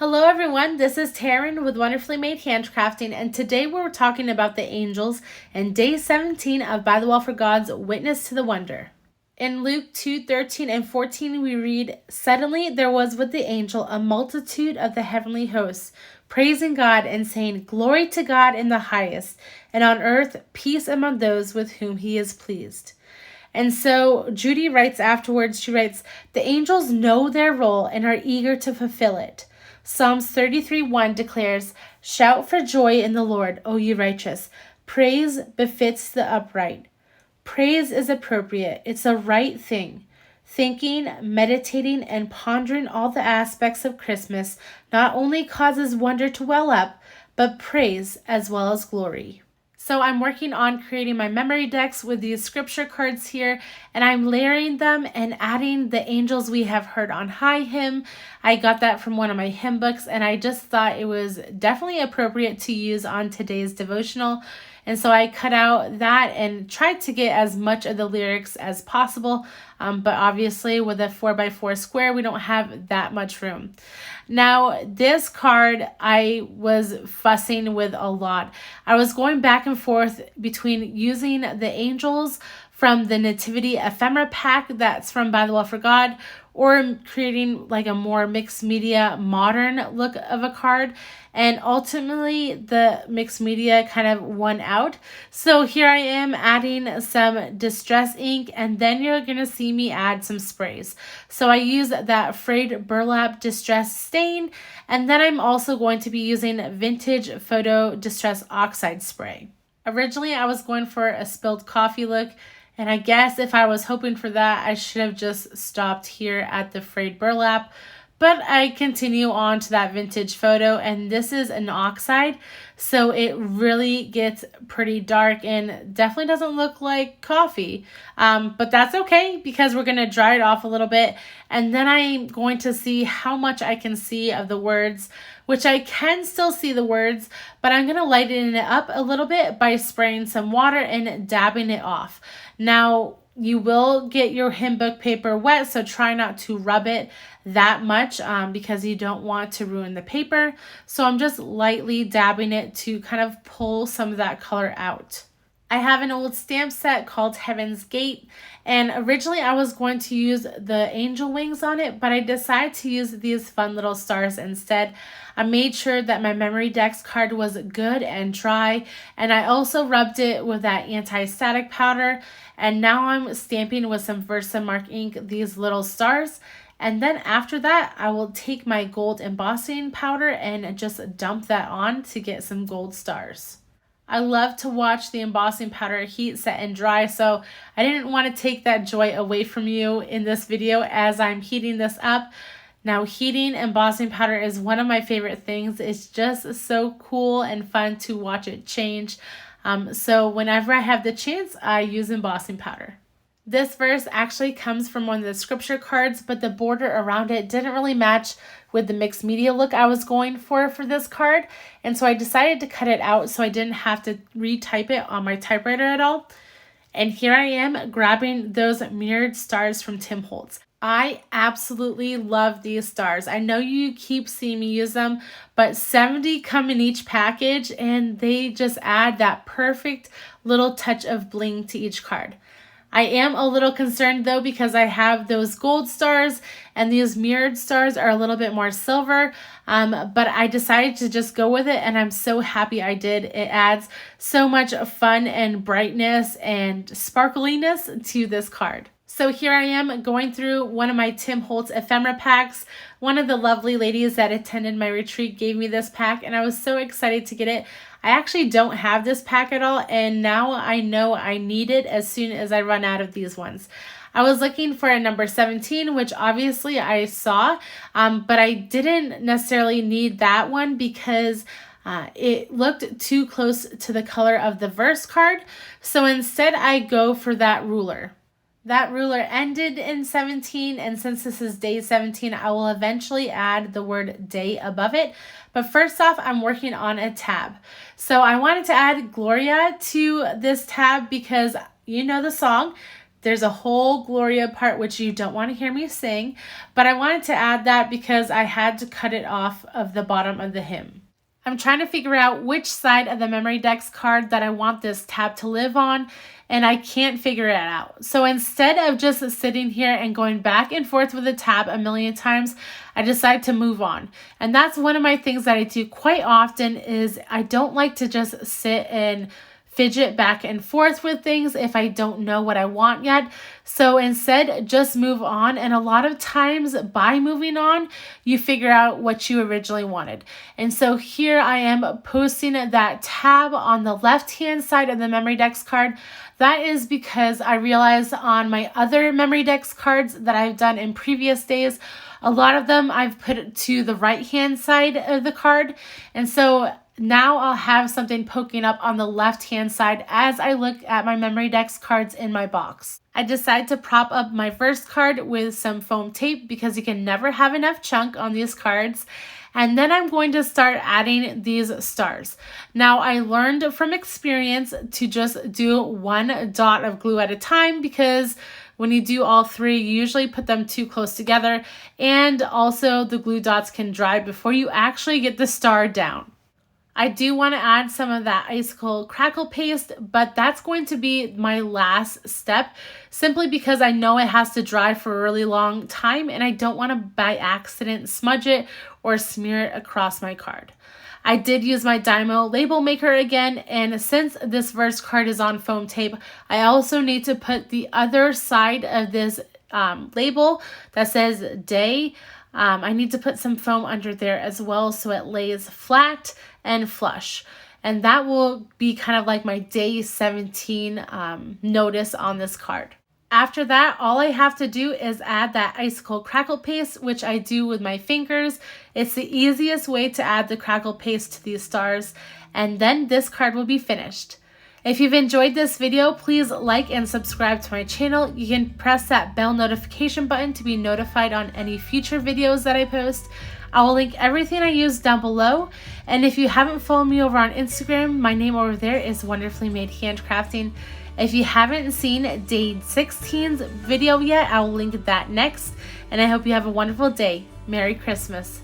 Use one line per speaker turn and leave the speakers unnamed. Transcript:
Hello everyone, this is Taryn with Wonderfully Made Handcrafting, and today we're talking about the angels and day 17 of By the Wall for God's Witness to the Wonder. In Luke 2:13 and 14 we read, "Suddenly there was with the angel a multitude of the heavenly hosts, praising God and saying, 'Glory to God in the highest, and on earth peace among those with whom he is pleased.'" And so Judy writes afterwards, she writes, "The angels know their role and are eager to fulfill it." Psalms 33:1 declares, "Shout for joy in the Lord, O ye righteous. Praise befits the upright." Praise is appropriate. It's a right thing. Thinking, meditating, and pondering all the aspects of Christmas not only causes wonder to well up, but praise as well as glory. So I'm working on creating my memory decks with these scripture cards here, and I'm layering them and adding the Angels We Have Heard on High hymn. I got that from one of my hymn books, and I just thought it was definitely appropriate to use on today's devotional. And so I cut out that and tried to get as much of the lyrics as possible. But obviously with a 4x4 square, we don't have that much room. Now, this card I was fussing with a lot. I was going back and forth between using the angels from the Nativity Ephemera pack that's from By the Wall for God, or creating like a more mixed media modern look of a card. And ultimately the mixed media kind of won out. So here I am adding some distress ink, and then you're going to see me add some sprays. So I use that frayed burlap distress stain, and then I'm also going to be using vintage photo distress oxide spray. Originally I was going for a spilled coffee look, and I guess if I was hoping for that, I should have just stopped here at the frayed burlap. But I continue on to that vintage photo, and this is an oxide, so it really gets pretty dark and definitely doesn't look like coffee. But that's okay, because we're going to dry it off a little bit, and then I'm going to see how much I can see of the words, which I can still see the words, but I'm going to lighten it up a little bit by spraying some water and dabbing it off. Now, you will get your hymn book paper wet, so try not to rub it that much because you don't want to ruin the paper. So I'm just lightly dabbing it to kind of pull some of that color out. I have an old stamp set called Heaven's Gate, and originally I was going to use the angel wings on it, but I decided to use these fun little stars instead. I made sure that my memory decks card was good and dry, and I also rubbed it with that anti-static powder, and now I'm stamping with some VersaMark ink these little stars. And then after that, I will take my gold embossing powder and just dump that on to get some gold stars. I love to watch the embossing powder heat, set, and dry, so I didn't want to take that joy away from you in this video as I'm heating this up. Now, heating embossing powder is one of my favorite things. It's just so cool and fun to watch it change. So whenever I have the chance, I use embossing powder. This verse actually comes from one of the scripture cards, but the border around it didn't really match with the mixed media look I was going for this card. And so I decided to cut it out so I didn't have to retype it on my typewriter at all. And here I am grabbing those mirrored stars from Tim Holtz. I absolutely love these stars. I know you keep seeing me use them, but 70 come in each package, and they just add that perfect little touch of bling to each card. I am a little concerned though, because I have those gold stars and these mirrored stars are a little bit more silver, but I decided to just go with it, and I'm so happy I did. It adds so much fun and brightness and sparkliness to this card. So here I am going through one of my Tim Holtz ephemera packs. One of the lovely ladies that attended my retreat gave me this pack, and I was so excited to get it. I actually don't have this pack at all, and now I know I need it as soon as I run out of these ones. I was looking for a number 17, which obviously I saw, but I didn't necessarily need that one because it looked too close to the color of the verse card. So instead I go for that ruler. That ruler ended in 17, and since this is day 17, I will eventually add the word day above it. But first off, I'm working on a tab. So I wanted to add Gloria to this tab because you know the song, There's a whole Gloria part, which you don't want to hear me sing, but I wanted to add that because I had to cut it off of the bottom of the hymn. I'm trying to figure out which side of the memory dex card that I want this tab to live on, and I can't figure it out. So instead of just sitting here and going back and forth with the tab a million times, I decide to move on. And that's one of my things that I do quite often is I don't like to just sit and fidget back and forth with things if I don't know what I want yet. So instead, just move on. And a lot of times by moving on, you figure out what you originally wanted. And so here I am posting that tab on the left-hand side of the memory dex card. That is because I realized on my other memory dex cards that I've done in previous days, a lot of them I've put to the right-hand side of the card. And so now I'll have something poking up on the left-hand side as I look at my memory dex cards in my box. I decided to prop up my first card with some foam tape because you can never have enough chunk on these cards. And then I'm going to start adding these stars. Now, I learned from experience to just do one dot of glue at a time because when you do all three, you usually put them too close together. And also the glue dots can dry before you actually get the star down. I do want to add some of that icicle crackle paste, but that's going to be my last step simply because I know it has to dry for a really long time and I don't want to by accident smudge it or smear it across my card. I did use my Dymo label maker again, and since this verse card is on foam tape, I also need to put the other side of this label that says day. I need to put some foam under there as well so it lays flat and flush. And that will be kind of like my day 17 notice on this card. After that, all I have to do is add that icicle crackle paste, which I do with my fingers. It's the easiest way to add the crackle paste to these stars, and then this card will be finished. If you've enjoyed this video, please like and subscribe to my channel. You can press that bell notification button to be notified on any future videos that I post. I will link everything I use down below. And if you haven't followed me over on Instagram, my name over there is Wonderfully Made Handcrafting. If you haven't seen day 16's video yet, I will link that next. And I hope you have a wonderful day. Merry Christmas.